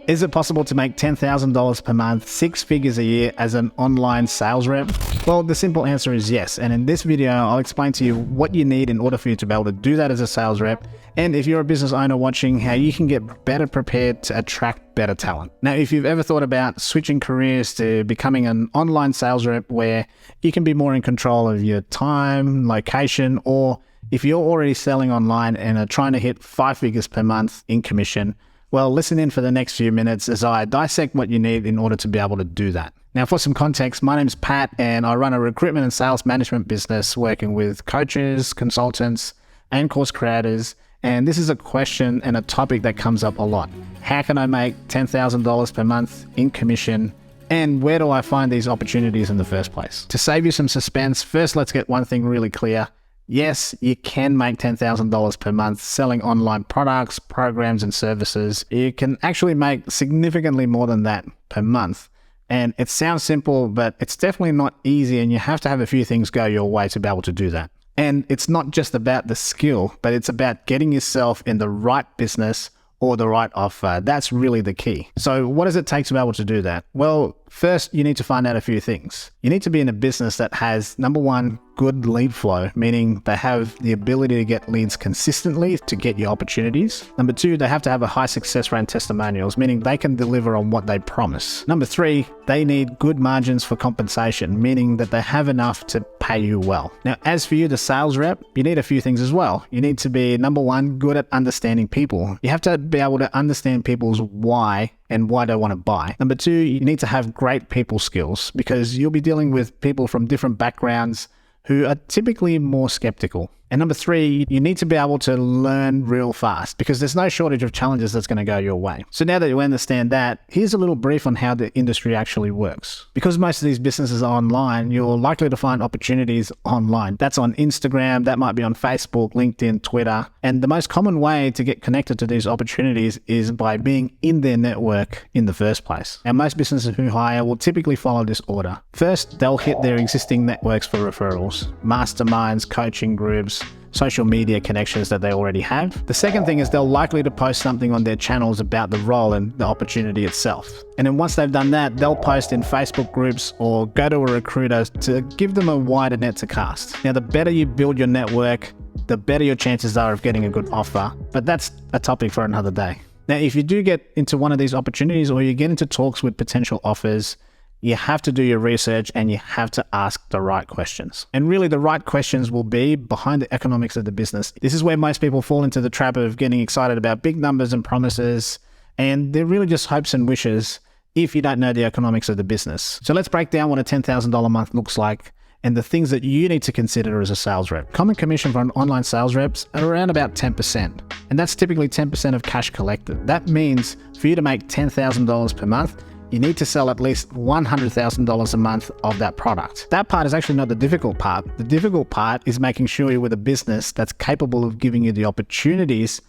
Is it possible to make $10,000 per month, 6 figures a year as an online sales rep? Well, the simple answer is yes. And in this video, I'll explain to you what you need in order for you to be able to do that as a sales rep. And if you're a business owner watching, how you can get better prepared to attract better talent. Now, if you've ever thought about switching careers to becoming an online sales rep where you can be more in control of your time, location, or if you're already selling online and are trying to hit 5 figures per month in commission, well, listen in for the next few minutes as I dissect what you need in order to be able to do that. Now, for some context, my name's Pat and I run a recruitment and sales management business working with coaches, consultants, and course creators. And this is a question and a topic that comes up a lot. How can I make $10,000 per month in commission? And where do I find these opportunities in the first place? To save you some suspense, first let's get one thing really clear. Yes, you can make $10,000 per month selling online products, programs, and services. You can actually make significantly more than that per month. And it sounds simple, but it's definitely not easy, and you have to have a few things go your way to be able to do that. And it's not just about the skill, but it's about getting yourself in the right business or the right offer. That's really the key. So what does it take to be able to do that? Well, first, you need to find out a few things. You need to be in a business that has, number one, good lead flow, meaning they have the ability to get leads consistently to get you opportunities. Number two, they have to have a high success rate and testimonials, meaning they can deliver on what they promise. Number three, they need good margins for compensation, meaning that they have enough to pay you well. Now, as for you, the sales rep, you need a few things as well. You need to be, number one, good at understanding people. You have to be able to understand people's why and why they want to buy. Number two, you need to have great people skills because you'll be dealing with people from different backgrounds who are typically more skeptical. And number three, you need to be able to learn real fast because there's no shortage of challenges that's going to go your way. So now that you understand that, here's a little brief on how the industry actually works. Because most of these businesses are online, you're likely to find opportunities online. That's on Instagram, that might be on Facebook, LinkedIn, Twitter. And the most common way to get connected to these opportunities is by being in their network in the first place. And most businesses who hire will typically follow this order. First, they'll hit their existing networks for referrals, masterminds, coaching groups, social media connections that they already have. The second thing is they're likely to post something on their channels about the role and the opportunity itself. And then once they've done that, they'll post in Facebook groups or go to a recruiter to give them a wider net to cast. Now, the better you build your network, the better your chances are of getting a good offer. But that's a topic for another day. Now, if you do get into one of these opportunities or you get into talks with potential offers, you have to do your research and you have to ask the right questions. And really the right questions will be behind the economics of the business. This is where most people fall into the trap of getting excited about big numbers and promises, and they're really just hopes and wishes if you don't know the economics of the business. So let's break down what a $10,000 a month looks like and the things that you need to consider as a sales rep. Common commission for an online sales reps are around about 10%. And that's typically 10% of cash collected. That means for you to make $10,000 per month, you need to sell at least $100,000 a month of that product. That part is actually not the difficult part. The difficult part is making sure you're with a business that's capable of giving you the opportunities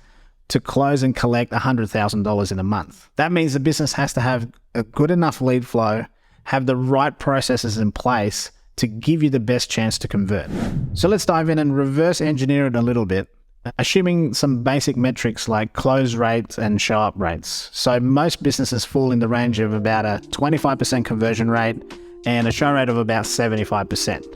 to close and collect $100,000 in a month. That means the business has to have a good enough lead flow, have the right processes in place to give you the best chance to convert. So let's dive in and reverse engineer it a little bit, assuming some basic metrics like close rates and show up rates. So most businesses fall in the range of about a 25% conversion rate and a show rate of about 75%.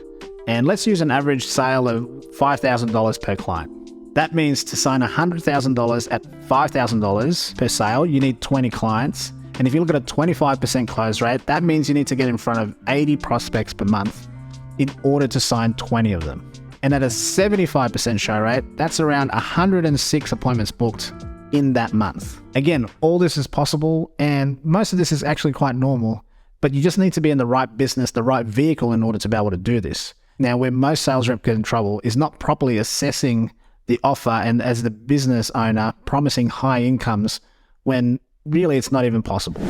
And let's use an average sale of $5,000 per client. That means to sign $100,000 at $5,000 per sale, you need 20 clients. And if you look at a 25% close rate, that means you need to get in front of 80 prospects per month in order to sign 20 of them. And at a 75% show rate, that's around 106 appointments booked in that month. Again, all this is possible, and most of this is actually quite normal, but you just need to be in the right business, the right vehicle in order to be able to do this. Now, where most sales reps get in trouble is not properly assessing the offer and as the business owner promising high incomes when really it's not even possible.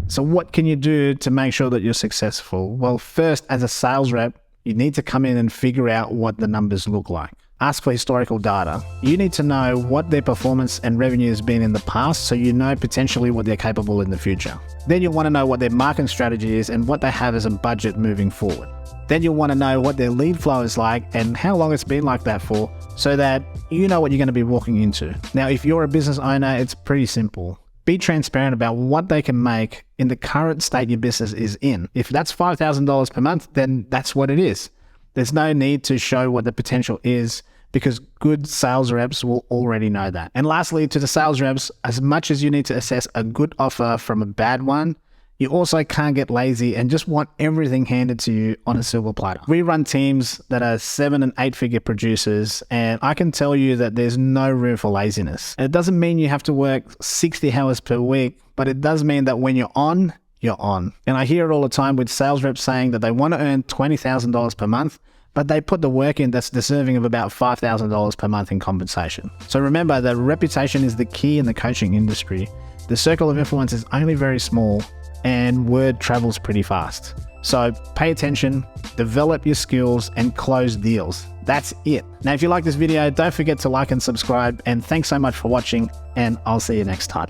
So what can you do to make sure that you're successful? Well, first, as a sales rep, you need to come in and figure out what the numbers look like. Ask for historical data. You need to know what their performance and revenue has been in the past so you know potentially what they're capable in the future. Then you'll want to know what their marketing strategy is and what they have as a budget moving forward. Then you'll want to know what their lead flow is like and how long it's been like that for so that you know what you're going to be walking into. Now, if you're a business owner, it's pretty simple. be transparent about what they can make in the current state your business is in. If that's $5,000 per month, then that's what it is. There's no need to show what the potential is, because good sales reps will already know that. And lastly, to the sales reps, as much as you need to assess a good offer from a bad one, you also can't get lazy and just want everything handed to you on a silver platter. We run teams that are 7 and 8 figure producers, and I can tell you that there's no room for laziness. It doesn't mean you have to work 60 hours per week, but it does mean that when you're on, you're on. And I hear it all the time with sales reps saying that they want to earn $20,000 per month, but they put the work in that's deserving of about $5,000 per month in compensation. So remember that reputation is the key in the coaching industry. The circle of influence is only very small, and word travels pretty fast. So pay attention, develop your skills, and close deals. That's it. Now, if you like this video, don't forget to like and subscribe, and thanks so much for watching, and I'll see you next time.